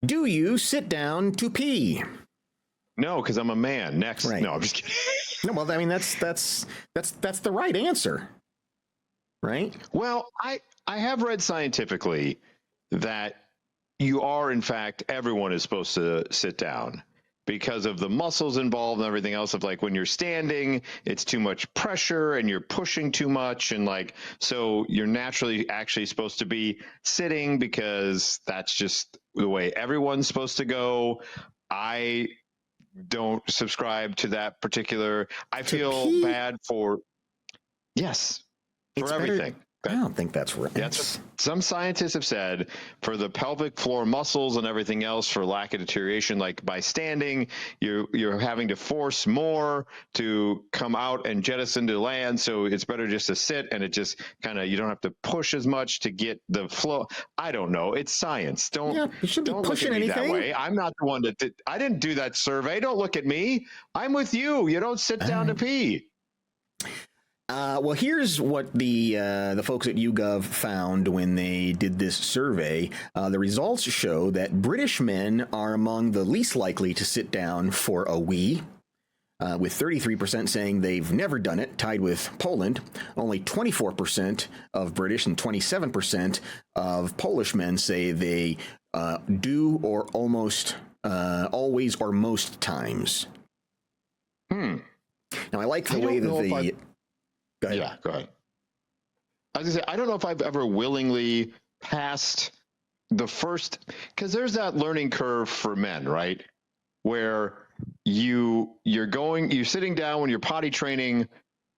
Do you sit down to pee? No, because I'm a man. Next. Right. No, I'm just kidding. No, well, I mean that's the right answer, right? Well, I have read scientifically that you are, in fact, everyone is supposed to sit down because of the muscles involved and everything else. Of like when you're standing, it's too much pressure and you're pushing too much, and like so you're naturally actually supposed to be sitting because that's just the way everyone's supposed to go. I don't subscribe to that particular. I feel pee? bad for yes for It's everything. Better, I don't think that's right. That's what some scientists have said for the pelvic floor muscles and everything else for lack of deterioration. Like by standing, you're having to force more to come out and jettison to land. So it's better just to sit, and it just kind of you don't have to push as much to get the flow. I don't know. It's science. Don't look at me that way. I'm not the one that did. I didn't do that survey. Don't look at me. I'm with you. You don't sit down to pee. Well, here's what the folks at YouGov found when they did this survey. The results show that British men are among the least likely to sit down for a wee, with 33% saying they've never done it, tied with Poland. Only 24% of British and 27% of Polish men say they do or almost always or most times. Now, I like the way that the... Go ahead. Yeah, go ahead. I was gonna say, I don't know if I've ever willingly passed the first, because there's that learning curve for men, right? Where you're sitting down when you're potty training,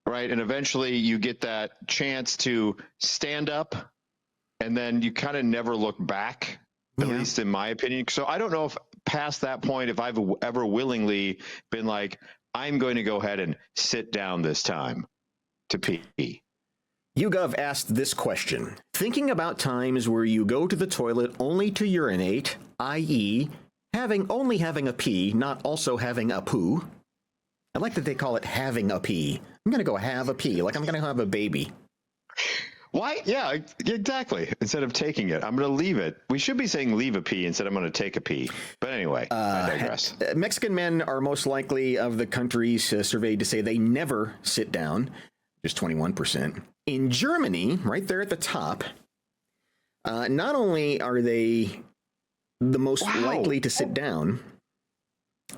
right? And eventually you get that chance to stand up, and then you kind of never look back, at least in my opinion. So I don't know if past that point, if I've ever willingly been like, I'm going to go ahead and sit down this time to pee. YouGov asked this question. Thinking about times where you go to the toilet only to urinate, i.e., only having a pee, not also having a poo. I like that they call it having a pee. I'm going to go have a pee, like I'm going to have a baby. Why? Yeah, exactly. Instead of taking it, I'm going to leave it. We should be saying leave a pee instead of I'm going to take a pee. But anyway, I digress. Mexican men are most likely of the countries surveyed to say they never sit down. Just 21%. In Germany, right there at the top, not only are they the most likely to sit down,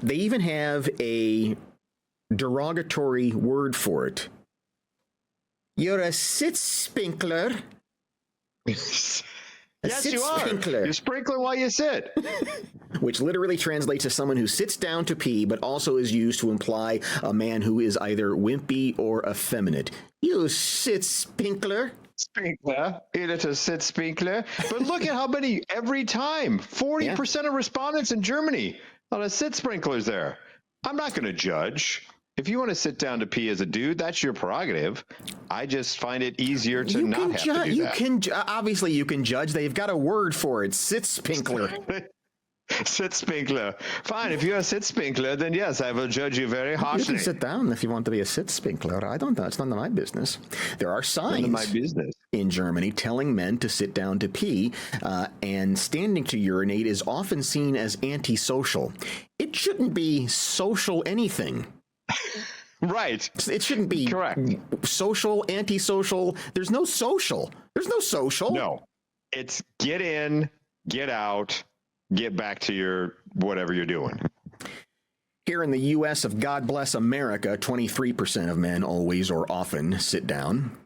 they even have a derogatory word for it. You're a Sitzpinkler. Yes, you are. You sprinkler while you sit. Which literally translates to someone who sits down to pee, but also is used to imply a man who is either wimpy or effeminate. You Sitzpinkler. Spinkler. It's a Sitzpinkler. But look at how many every time. 40% of respondents in Germany on a Sitzpinkler's there. I'm not going to judge. If you want to sit down to pee as a dude, that's your prerogative. I just find it easier to not have to do that. Obviously, you can judge. They've got a word for it. Sitzpinkler. Sitzpinkler. Fine. If you're a Sitzpinkler, then yes, I will judge you very harshly. You can sit down if you want to be a Sitzpinkler. I don't know. It's none of my business. There are signs in Germany telling men to sit down to pee, and standing to urinate is often seen as antisocial. It shouldn't be social anything. Right. It shouldn't be correct. Social, antisocial. There's no social. There's no social. No. It's get in, get out, get back to your whatever you're doing. Here in the U.S. of God Bless America, 23% of men always or often sit down,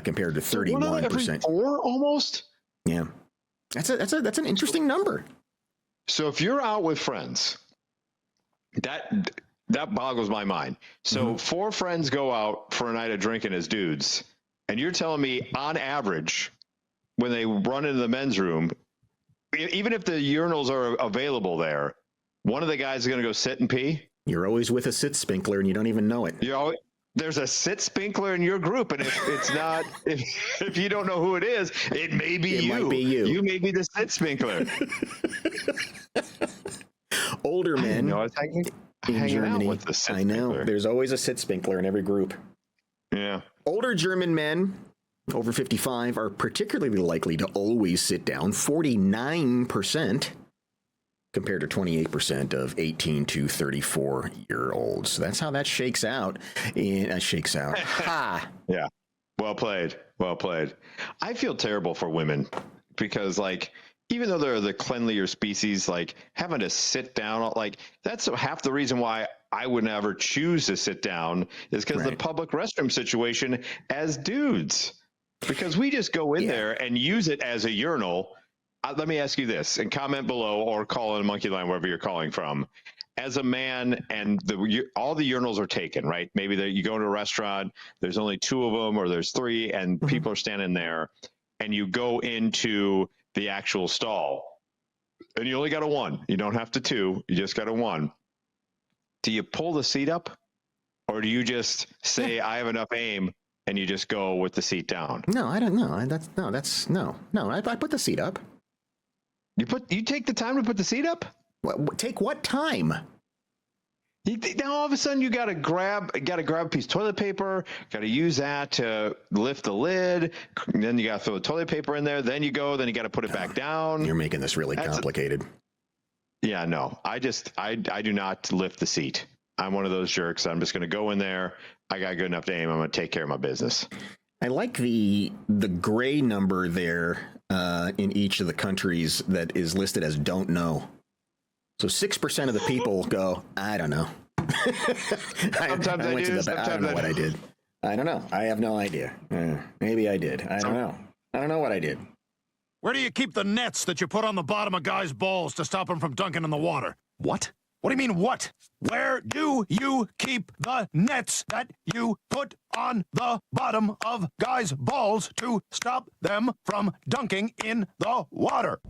compared to 31%. Every 4 almost? Yeah. That's an interesting number. So if you're out with friends, that boggles my mind. So 4 friends go out for a night of drinking as dudes, and you're telling me on average, when they run into the men's room, even if the urinals are available there, one of the guys is going to go sit and pee? You're always with a Sitzpinkler and you don't even know it. There's a Sitzpinkler in your group, and if it's not, if you don't know who it is, it may be you. Might be you. You may be the Sitzpinkler. Older men in Germany. I know. There's always a Sitzpinkler in every group. Yeah. Older German men over 55 are particularly likely to always sit down, 49%. compared to 28% of 18 to 34-year-olds. So that's how that shakes out. Shakes out. Ha! Yeah. Well played. Well played. I feel terrible for women because, like, even though they're the cleanlier species, like having to sit down, like that's half the reason why I would never choose to sit down is because the public restroom situation as dudes, because we just go in there and use it as a urinal. Let me ask you this, and comment below or call in Monkey Line, wherever you're calling from. As a man, and all the urinals are taken, right? Maybe you go to a restaurant, there's only 2 of them, or there's 3, and people are standing there, and you go into the actual stall, and you only got a 1. You don't have to 2. You just got a 1. Do you pull the seat up, or do you just say, "I have enough aim," and you just go with the seat down? No, I don't know. No. I put the seat up. You take the time to put the seat up? Take what time? Now all of a sudden you got to grab a piece of toilet paper, got to use that to lift the lid, and then you got to throw the toilet paper in there, then you got to put it back down. You're making this really complicated. Yeah, no. I do not lift the seat. I'm one of those jerks. I'm just going to go in there. I got good enough aim. I'm going to take care of my business. I like the gray number there in each of the countries that is listed as don't know. So 6% of the people go, I don't know. Sometimes I do. I don't know what I did. I don't know. I have no idea. Maybe I did. I don't know. I don't know what I did. Where do you keep the nets that you put on the bottom of guys' balls to stop them from dunking in the water? What? What do you mean, what? Where do you keep the nets that you put on the bottom of guys' balls to stop them from dunking in the water?